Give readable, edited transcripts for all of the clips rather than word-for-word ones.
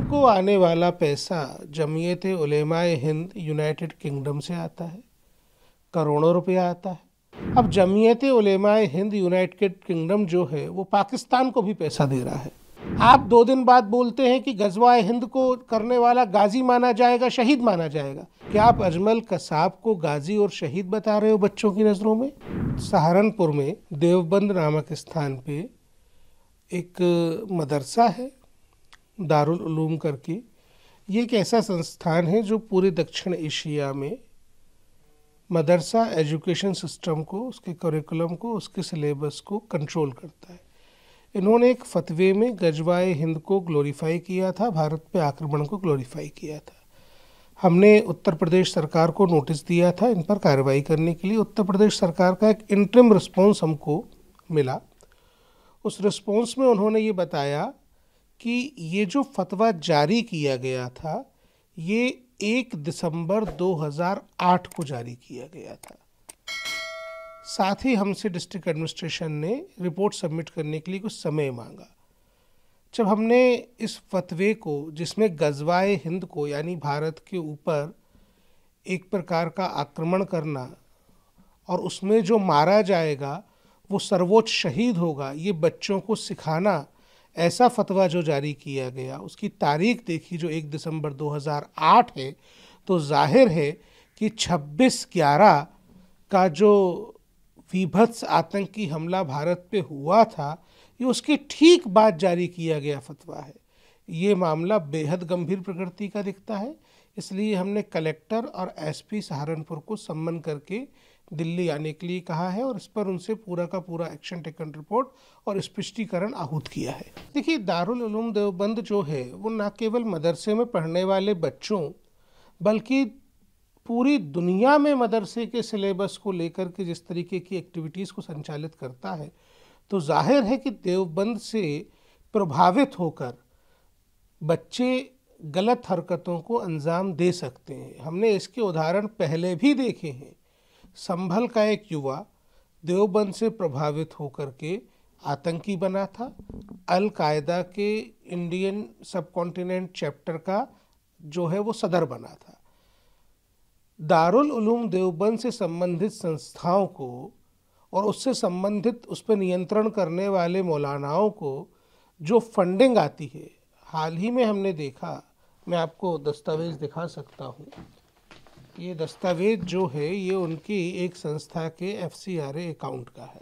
उनको आने वाला पैसा जमीयत उलेमाए हिंद यूनाइटेड किंगडम से आता है, करोड़ों रुपया आता है। अब जमीयत उलेमाए हिंद यूनाइटेड किंगडम जो है वो पाकिस्तान को भी पैसा दे रहा है। आप 2 दिन बाद बोलते हैं कि गजवाए हिंद को करने वाला गाजी माना जाएगा, शहीद माना जाएगा। क्या आप अजमल कसाब को गाजी और शहीद बता रहे हो बच्चों की नज़रों में? सहारनपुर में देवबंद नामक स्थान पे एक मदरसा है, दारुल उलूम करके। ये एक ऐसा संस्थान है जो पूरे दक्षिण एशिया में मदरसा एजुकेशन सिस्टम को, उसके करिकुलम को, उसके सिलेबस को कंट्रोल करता है। इन्होंने एक फतवे में गजवाए हिंद को ग्लोरीफाई किया था, भारत पे आक्रमण को ग्लोरीफाई किया था। हमने उत्तर प्रदेश सरकार को नोटिस दिया था इन पर कार्रवाई करने के लिए। उत्तर प्रदेश सरकार का एक इंटरिम रिस्पॉन्स हमको मिला। उस रिस्पॉन्स में उन्होंने ये बताया कि ये जो फतवा जारी किया गया था ये 1 दिसंबर 2008 को जारी किया गया था। साथ ही हमसे डिस्ट्रिक्ट एडमिनिस्ट्रेशन ने रिपोर्ट सबमिट करने के लिए कुछ समय मांगा। जब हमने इस फतवे को, जिसमें गजवाए हिंद को यानी भारत के ऊपर एक प्रकार का आक्रमण करना और उसमें जो मारा जाएगा वो सर्वोच्च शहीद होगा, ये बच्चों को सिखाना, ऐसा फतवा जो जारी किया गया, उसकी तारीख देखी जो 1 दिसंबर 2008 है, तो जाहिर है कि 26/11 का जो विभत्स आतंकी हमला भारत पे हुआ था ये उसके ठीक बाद जारी किया गया फतवा है। ये मामला बेहद गंभीर प्रकृति का दिखता है, इसलिए हमने कलेक्टर और एसपी सहारनपुर को सम्मन करके दिल्ली आने के लिए कहा है और इस पर उनसे पूरा का पूरा एक्शन टेकन रिपोर्ट और स्पष्टीकरण आहूत किया है। देखिए, दारुल उलूम देवबंद जो है वो न केवल मदरसे में पढ़ने वाले बच्चों बल्कि पूरी दुनिया में मदरसे के सिलेबस को लेकर के जिस तरीके की एक्टिविटीज़ को संचालित करता है, तो जाहिर है कि देवबंद से प्रभावित होकर बच्चे गलत हरकतों को अंजाम दे सकते हैं। हमने इसके उदाहरण पहले भी देखे हैं। संभल का एक युवा देवबंद से प्रभावित होकर के आतंकी बना था, अल कायदा के इंडियन सब कॉन्टिनेंट चैप्टर का जो है वो सदर बना था। दारुल उलूम देवबंद से संबंधित संस्थाओं को और उससे संबंधित उस पर नियंत्रण करने वाले मौलानाओं को जो फंडिंग आती है, हाल ही में हमने देखा, मैं आपको दस्तावेज दिखा सकता हूँ। ये दस्तावेज जो है ये उनकी एक संस्था के FCRA अकाउंट का है।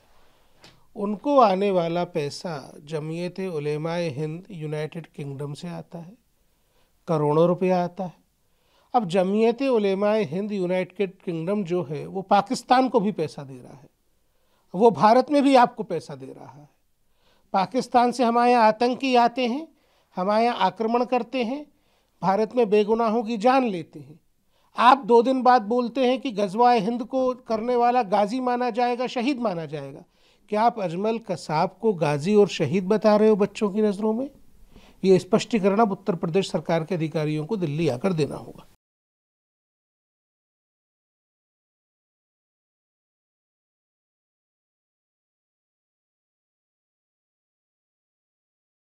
उनको आने वाला पैसा जमीयत उलेमाए हिंद यूनाइटेड किंगडम से आता है, करोड़ों रुपया आता है। अब जमीयत उलेमाए हिंद यूनाइटेड किंगडम जो है वो पाकिस्तान को भी पैसा दे रहा है, वो भारत में भी आपको पैसा दे रहा है। पाकिस्तान से हमारे यहाँ आतंकी आते हैं, हमारे यहाँ आक्रमण करते हैं, भारत में बेगुनाहों की जान लेते हैं। आप 2 दिन बाद बोलते हैं कि गजवाए हिंद को करने वाला गाजी माना जाएगा, शहीद माना जाएगा। क्या आप अजमल कसाब को गाजी और शहीद बता रहे हो बच्चों की नज़रों में? ये स्पष्टीकरण अब उत्तर प्रदेश सरकार के अधिकारियों को दिल्ली आकर देना होगा।